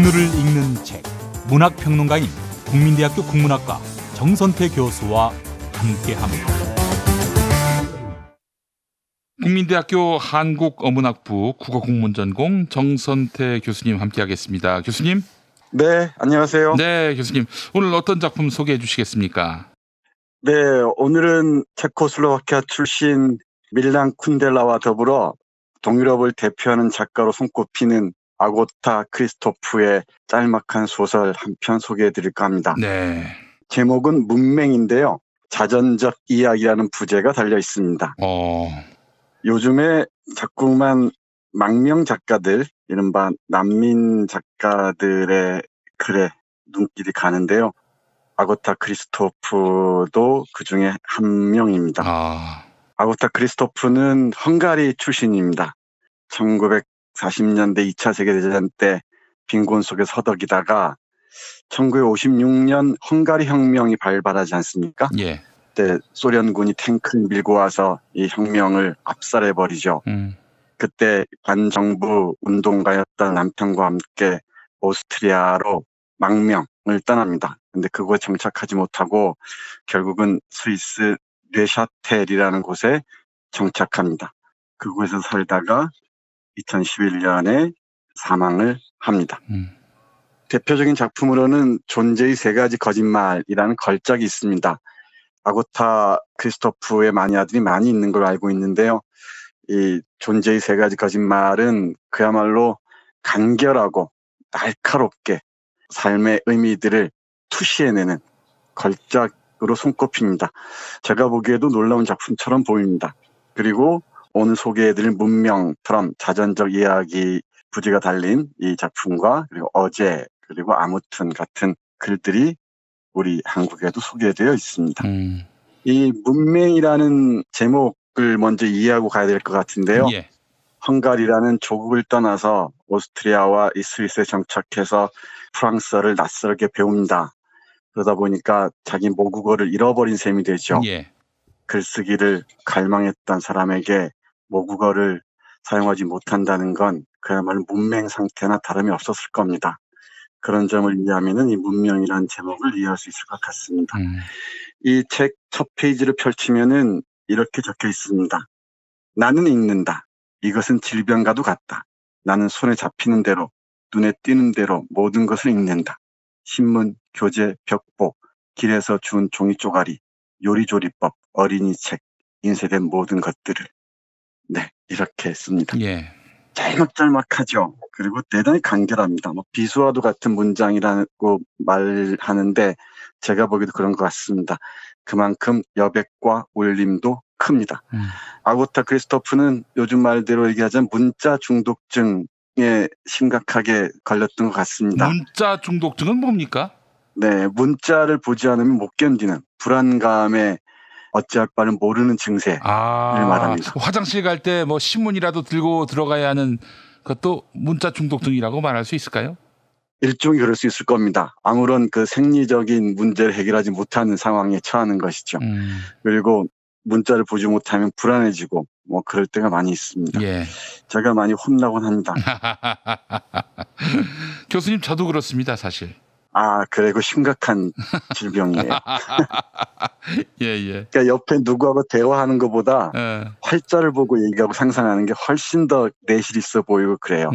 오늘을 읽는 책, 문학평론가인 국민대학교 국문학과 정선태 교수와 함께합니다. 국민대학교 한국어문학부 국어국문전공 정선태 교수님 함께하겠습니다. 교수님. 네, 안녕하세요. 네, 교수님. 오늘 어떤 작품 소개해 주시겠습니까? 네, 오늘은 체코슬로바키아 출신 밀란 쿤델라와 더불어 동유럽을 대표하는 작가로 손꼽히는 아고타 크리스토프의 짤막한 소설 한 편 소개해 드릴까 합니다. 네. 제목은 문맹인데요. 자전적 이야기라는 부제가 달려 있습니다. 요즘에 자꾸만 망명 작가들, 이른바 난민 작가들의 글에 눈길이 가는데요. 아고타 크리스토프도 그 중에 한 명입니다. 아고타 크리스토프는 헝가리 출신입니다. 1940년대 2차 세계대전 때 빈곤 속에서 허덕이다가 1956년 헝가리 혁명이 발발하지 않습니까? 예. 그때 소련군이 탱크를 밀고 와서 이 혁명을 압살해버리죠. 그때 반정부 운동가였던 남편과 함께 오스트리아로 망명을 떠납니다. 근데 그곳에 정착하지 못하고 결국은 스위스 뇌샤텔이라는 곳에 정착합니다. 그곳에서 살다가 2011년에 사망을 합니다. 대표적인 작품으로는 존재의 세 가지 거짓말이라는 걸작이 있습니다. 아고타 크리스토프의 마니아들이 많이 있는 걸로 알고 있는데요. 이 존재의 세 가지 거짓말은 그야말로 간결하고 날카롭게 삶의 의미들을 투시해내는 걸작으로 손꼽힙니다. 제가 보기에도 놀라운 작품처럼 보입니다. 그리고 오늘 소개해드릴 문명처럼 자전적 이야기 부제가 달린 이 작품과 그리고 어제 그리고 아무튼 같은 글들이 우리 한국에도 소개되어 있습니다. 이 문맹이라는 제목을 먼저 이해하고 가야 될 것 같은데요. 예. 헝가리라는 조국을 떠나서 오스트리아와 이 스위스에 정착해서 프랑스어를 낯설게 배웁니다. 그러다 보니까 자기 모국어를 잃어버린 셈이 되죠. 예. 글쓰기를 갈망했던 사람에게 모국어를 사용하지 못한다는 건 그야말로 문맹 상태나 다름이 없었을 겁니다. 그런 점을 이해하면 이 문명이라는 제목을 이해할 수 있을 것 같습니다. 이 책 첫 페이지를 펼치면은 이렇게 적혀 있습니다. 나는 읽는다. 이것은 질병과도 같다. 나는 손에 잡히는 대로, 눈에 띄는 대로 모든 것을 읽는다. 신문, 교재, 벽보, 길에서 주운 종이 쪼가리, 요리조리법, 어린이 책, 인쇄된 모든 것들을. 네, 이렇게 씁니다. 예. 짤막짤막하죠. 그리고 대단히 간결합니다. 비수와도 같은 문장이라고 말하는데 제가 보기에도 그런 것 같습니다. 그만큼 여백과 울림도 큽니다. 아고타 크리스토프는 요즘 말대로 얘기하자면 문자 중독증에 심각하게 걸렸던 것 같습니다. 문자 중독증은 뭡니까? 네, 문자를 보지 않으면 못 견디는 불안감에 어찌할 바를 모르는 증세를 말합니다. 화장실 갈 때 뭐 신문이라도 들고 들어가야 하는 것도 문자 중독증이라고 말할 수 있을까요? 일종의 그럴 수 있을 겁니다. 아무런 그 생리적인 문제를 해결하지 못하는 상황에 처하는 것이죠. 그리고 문자를 보지 못하면 불안해지고 뭐 그럴 때가 많이 있습니다. 예. 제가 많이 혼나곤 합니다. 교수님, 저도 그렇습니다, 사실. 그리고 심각한 질병이에요. 예. 그러니까 옆에 누구하고 대화하는 것보다 활자를 보고 얘기하고 상상하는 게 훨씬 더 내실 있어 보이고 그래요.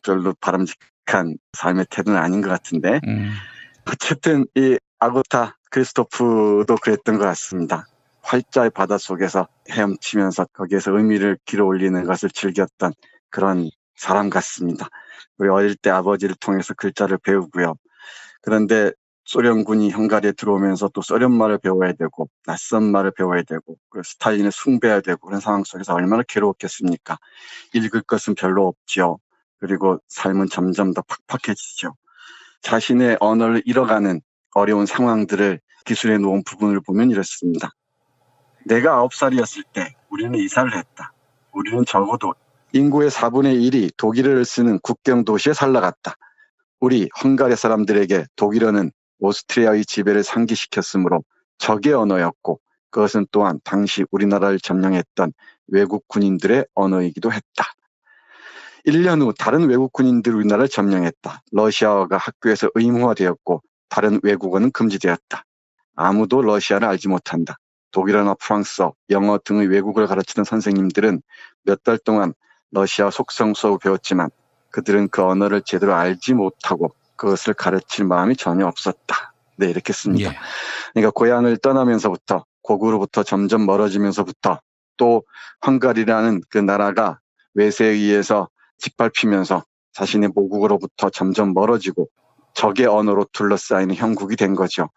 별로 바람직한 삶의 태도는 아닌 것 같은데 어쨌든 이 아고타 크리스토프도 그랬던 것 같습니다. 활자의 바다 속에서 헤엄치면서 거기에서 의미를 길어올리는 것을 즐겼던 그런 사람 같습니다. 우리 어릴 때 아버지를 통해서 글자를 배우고요. 그런데 소련군이 헝가리에 들어오면서 또 소련 말을 배워야 되고 낯선 말을 배워야 되고 스탈린을 숭배해야 되고 그런 상황 속에서 얼마나 괴로웠겠습니까? 읽을 것은 별로 없죠. 그리고 삶은 점점 더 팍팍해지죠. 자신의 언어를 잃어가는 어려운 상황들을 기술해 놓은 부분을 보면 이렇습니다. 내가 9살이었을 때 우리는 이사를 했다. 우리는 적어도 인구의 4분의 1이 독일어를 쓰는 국경 도시에 살아갔다. 우리 헝가리 사람들에게 독일어는 오스트리아의 지배를 상기시켰으므로 적의 언어였고 그것은 또한 당시 우리나라를 점령했던 외국 군인들의 언어이기도 했다. 1년 후 다른 외국 군인들이 우리나라를 점령했다. 러시아어가 학교에서 의무화되었고 다른 외국어는 금지되었다. 아무도 러시아를 알지 못한다. 독일어나 프랑스어, 영어 등의 외국어를 가르치던 선생님들은 몇 달 동안 러시아 속성 수업을 배웠지만 그들은 그 언어를 제대로 알지 못하고 그것을 가르칠 마음이 전혀 없었다. 네, 이렇게 씁니다. 예. 그러니까 고향을 떠나면서부터 고국으로부터 점점 멀어지면서부터 또 헝가리라는 그 나라가 외세에 의해서 짓밟히면서 자신의 모국으로부터 점점 멀어지고 적의 언어로 둘러싸이는 형국이 된 거죠.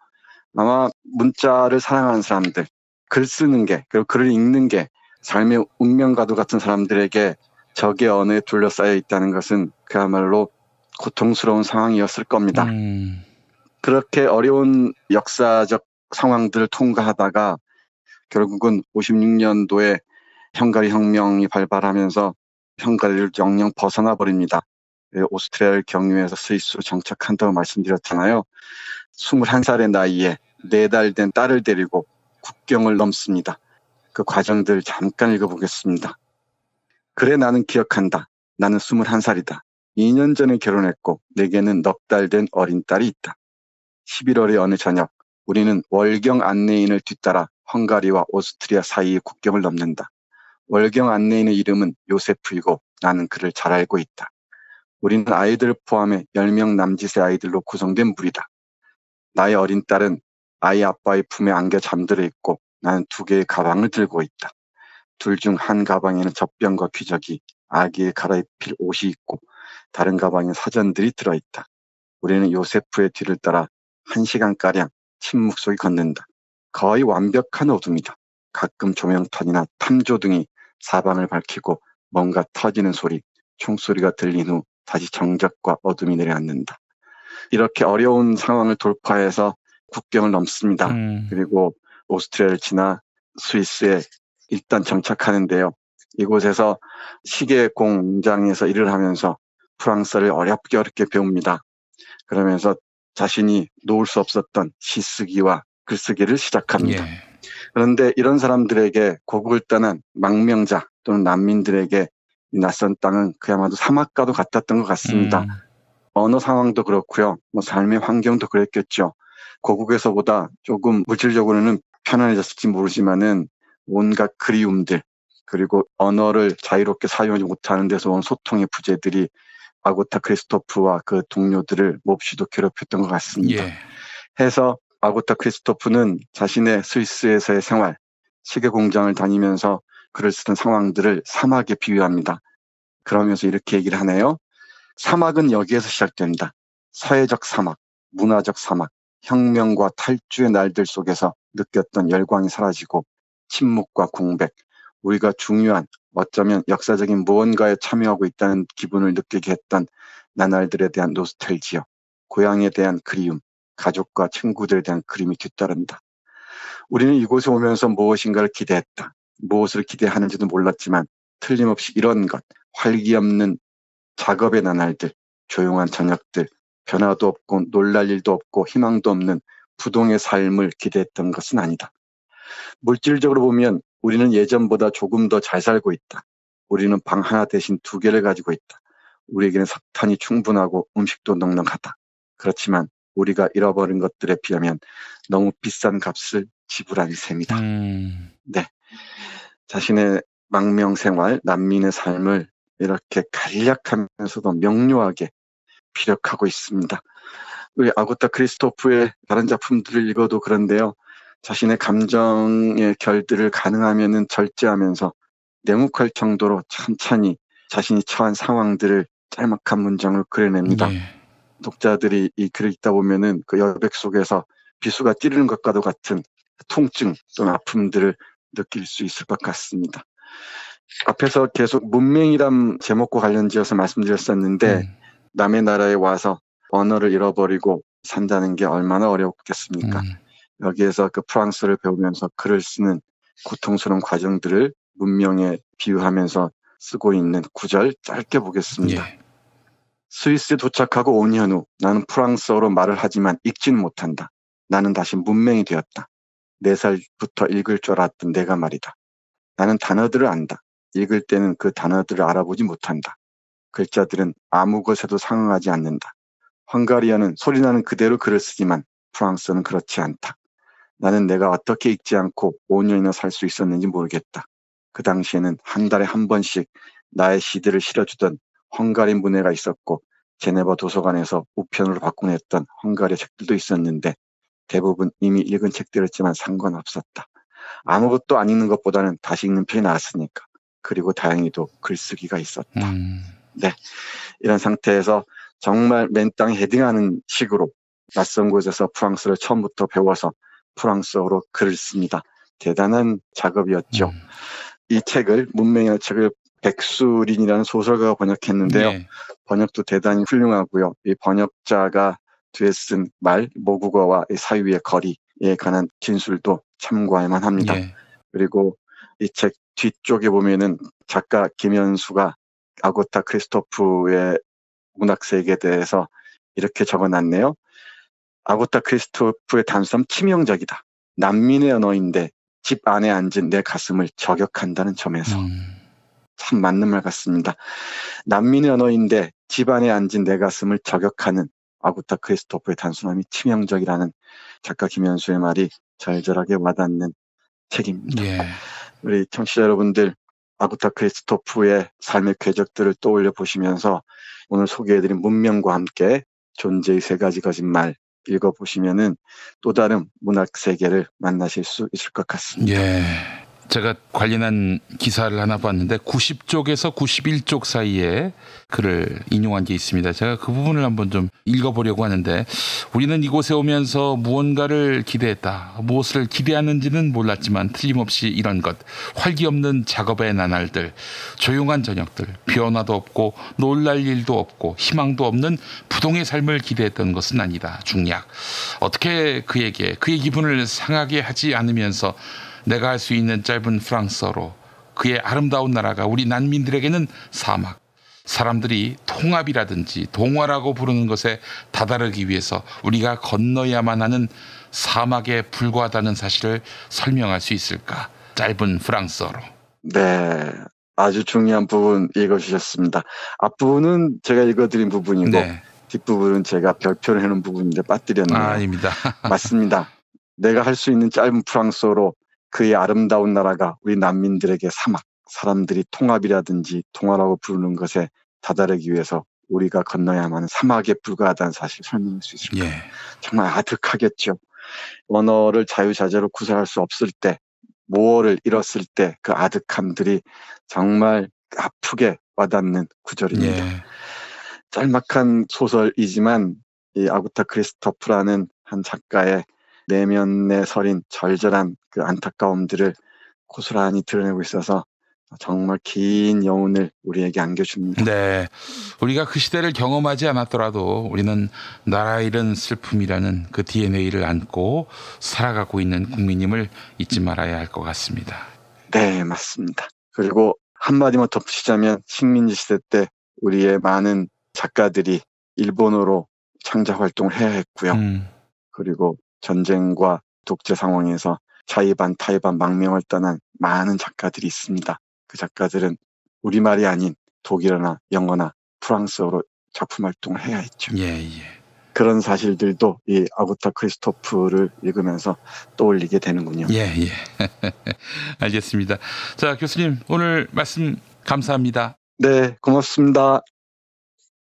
아마 문자를 사랑하는 사람들, 글 쓰는 게, 그리고 글을 읽는 게 삶의 운명과도 같은 사람들에게 적의 언어에 둘러싸여 있다는 것은 그야말로 고통스러운 상황이었을 겁니다. 그렇게 어려운 역사적 상황들을 통과하다가 결국은 56년도에 헝가리 혁명이 발발하면서 헝가리를 영영 벗어나 버립니다. 오스트리아를 경유해서 스위스로 정착한다고 말씀드렸잖아요. 21살의 나이에 4달 된 딸을 데리고 국경을 넘습니다. 그 과정들 잠깐 읽어보겠습니다. 그래 나는 기억한다. 나는 21살이다. 2년 전에 결혼했고 내게는 넉 달 된 어린 딸이 있다. 11월의 어느 저녁 우리는 월경 안내인을 뒤따라 헝가리와 오스트리아 사이의 국경을 넘는다. 월경 안내인의 이름은 요세프이고 나는 그를 잘 알고 있다. 우리는 아이들을 포함해 10명 남짓의 아이들로 구성된 무리다. 나의 어린 딸은 아이 아빠의 품에 안겨 잠들어 있고 나는 2개의 가방을 들고 있다. 둘 중 한 가방에는 젖병과 귀저귀, 아기의 갈아입힐 옷이 있고 다른 가방에 사전들이 들어있다. 우리는 요세프의 뒤를 따라 1시간가량 침묵 속에 걷는다. 거의 완벽한 어둠이다. 가끔 조명탄이나 탐조등이 사방을 밝히고 뭔가 터지는 소리, 총소리가 들린 후 다시 정적과 어둠이 내려앉는다. 이렇게 어려운 상황을 돌파해서 국경을 넘습니다. 그리고 오스트리아를 지나 스위스에 일단 정착하는데요. 이곳에서 시계 공장에서 일을 하면서 프랑스어를 어렵게 배웁니다. 그러면서 자신이 놓을 수 없었던 시쓰기와 글쓰기를 시작합니다. 예. 그런데 이런 사람들에게 고국을 떠난 망명자 또는 난민들에게 이 낯선 땅은 그야말로 사막과도 같았던 것 같습니다. 언어 상황도 그렇고요. 삶의 환경도 그랬겠죠. 고국에서보다 조금 물질적으로는 편안해졌을지 모르지만은 온갖 그리움들 그리고 언어를 자유롭게 사용하지 못하는 데서 온 소통의 부재들이 아고타 크리스토프와 그 동료들을 몹시도 괴롭혔던 것 같습니다. 예. 해서 아고타 크리스토프는 자신의 스위스에서의 생활, 시계 공장을 다니면서 글을 쓰던 상황들을 사막에 비유합니다. 그러면서 이렇게 얘기를 하네요. 사막은 여기에서 시작된다. 사회적 사막, 문화적 사막, 혁명과 탈주의 날들 속에서 느꼈던 열광이 사라지고 침묵과 공백, 우리가 중요한 어쩌면 역사적인 무언가에 참여하고 있다는 기분을 느끼게 했던 나날들에 대한 노스텔지어, 고향에 대한 그리움, 가족과 친구들에 대한 그림이 뒤따른다. 우리는 이곳에 오면서 무엇인가를 기대했다. 무엇을 기대하는지도 몰랐지만 틀림없이 이런 것, 활기 없는 작업의 나날들, 조용한 저녁들, 변화도 없고 놀랄 일도 없고 희망도 없는 부동의 삶을 기대했던 것은 아니다. 물질적으로 보면 우리는 예전보다 조금 더 잘 살고 있다. 우리는 방 하나 대신 2개를 가지고 있다. 우리에게는 석탄이 충분하고 음식도 넉넉하다. 그렇지만 우리가 잃어버린 것들에 비하면 너무 비싼 값을 지불한 셈이다. 네, 자신의 망명 생활, 난민의 삶을 이렇게 간략하면서도 명료하게 피력하고 있습니다. 우리 아고타 크리스토프의 다른 작품들을 읽어도 그런데요. 자신의 감정의 결들을 가능하면은 절제하면서 냉혹할 정도로 천천히 자신이 처한 상황들을 짤막한 문장으로 그려냅니다. 예. 독자들이 이 글을 읽다 보면은 그 여백 속에서 비수가 찌르는 것과도 같은 통증 또는 아픔들을 느낄 수 있을 것 같습니다. 앞에서 계속 문맹이란 제목과 관련지어서 말씀드렸었는데 남의 나라에 와서 언어를 잃어버리고 산다는 게 얼마나 어렵겠습니까? 여기에서 그 프랑스를 배우면서 글을 쓰는 고통스러운 과정들을 문명에 비유하면서 쓰고 있는 구절 짧게 보겠습니다. 예. 스위스에 도착하고 5년 후 나는 프랑스어로 말을 하지만 읽지는 못한다. 나는 다시 문맹이 되었다. 4살부터 읽을 줄 알았던 내가 말이다. 나는 단어들을 안다. 읽을 때는 그 단어들을 알아보지 못한다. 글자들은 아무 것에도 상응하지 않는다. 헝가리어는 소리나는 그대로 글을 쓰지만 프랑스어는 그렇지 않다. 나는 내가 어떻게 읽지 않고 5년이나 살 수 있었는지 모르겠다. 그 당시에는 한 달에 한 번씩 나의 시들을 실어주던 헝가리 문회가 있었고 제네바 도서관에서 우편으로 바꿔냈던 헝가리어 책들도 있었는데 대부분 이미 읽은 책들이었지만 상관없었다. 아무것도 안 읽는 것보다는 다시 읽는 편이 나았으니까. 그리고 다행히도 글쓰기가 있었다. 네, 이런 상태에서 정말 맨땅에 헤딩하는 식으로 낯선 곳에서 프랑스를 처음부터 배워서 프랑스어로 글을 씁니다. 대단한 작업이었죠. 이 책을 문명의 책을 백수린이라는 소설가가 번역했는데요. 네. 번역도 대단히 훌륭하고요. 이 번역자가 뒤에 쓴 말, 모국어와 이 사유의 거리에 관한 진술도 참고할만 합니다. 네. 그리고 이 책 뒤쪽에 보면은 작가 김현수가 아고타 크리스토프의 문학세계에 대해서 이렇게 적어놨네요. 아고타 크리스토프의 단수함 치명적이다. 난민의 언어인데 집 안에 앉은 내 가슴을 저격한다는 점에서 참 맞는 말 같습니다. 난민의 언어인데 집 안에 앉은 내 가슴을 저격하는 아고타 크리스토프의 단순함이 치명적이라는 작가 김현수의 말이 절절하게 와닿는 책입니다. 예. 우리 청취자 여러분들 아고타 크리스토프의 삶의 궤적들을 떠올려 보시면서 오늘 소개해드린 문명과 함께 존재의 3가지 거짓말 읽어보시면은 또 다른 문학 세계를 만나실 수 있을 것 같습니다. 예. 제가 관련한 기사를 하나 봤는데 90쪽에서 91쪽 사이에 글을 인용한 게 있습니다. 제가 그 부분을 한번 좀 읽어보려고 하는데 우리는 이곳에 오면서 무언가를 기대했다. 무엇을 기대하는지는 몰랐지만 틀림없이 이런 것. 활기 없는 작업의 나날들, 조용한 저녁들, 변화도 없고 놀랄 일도 없고 희망도 없는 부동의 삶을 기대했던 것은 아니다. 중략. 어떻게 그의 기분을 상하게 하지 않으면서 내가 할 수 있는 짧은 프랑스어로 그의 아름다운 나라가 우리 난민들에게는 사막, 사람들이 통합이라든지 동화라고 부르는 것에 다다르기 위해서 우리가 건너야만 하는 사막에 불과하다는 사실을 설명할 수 있을까? 짧은 프랑스어로. 네, 아주 중요한 부분 읽어주셨습니다. 앞부분은 제가 읽어드린 부분이고 네. 뒷부분은 제가 별표를 해놓은 부분인데 빠뜨렸네요. 아닙니다. 맞습니다. 내가 할 수 있는 짧은 프랑스어로 그의 아름다운 나라가 우리 난민들에게 사막, 사람들이 통합이라든지 동화라고 부르는 것에 다다르기 위해서 우리가 건너야만 하는 사막에 불과하다는 사실을 설명할 수 있을까? 예. 정말 아득하겠죠. 언어를 자유자재로 구사할 수 없을 때, 모어를 잃었을 때 그 아득함들이 정말 아프게 와닿는 구절입니다. 예. 짤막한 소설이지만 이 아고타 크리스토프라는 한 작가의 내면에 서린 절절한 그 안타까움들을 고스란히 드러내고 있어서 정말 긴 여운을 우리에게 안겨줍니다. 네, 우리가 그 시대를 경험하지 않았더라도 우리는 나라 잃은 슬픔이라는 그 DNA를 안고 살아가고 있는 국민임을 잊지 말아야 할 것 같습니다. 네, 맞습니다. 그리고 한마디만 덧붙이자면 식민지 시대 때 우리의 많은 작가들이 일본어로 창작 활동을 해야 했고요. 그리고 전쟁과 독재 상황에서 자의반 타의반 망명을 떠난 많은 작가들이 있습니다. 그 작가들은 우리말이 아닌 독일어나 영어나 프랑스어로 작품 활동을 해야 했죠. 예. 그런 사실들도 이 아고타 크리스토프를 읽으면서 떠올리게 되는군요. 예. 알겠습니다. 자, 교수님 오늘 말씀 감사합니다. 네, 고맙습니다.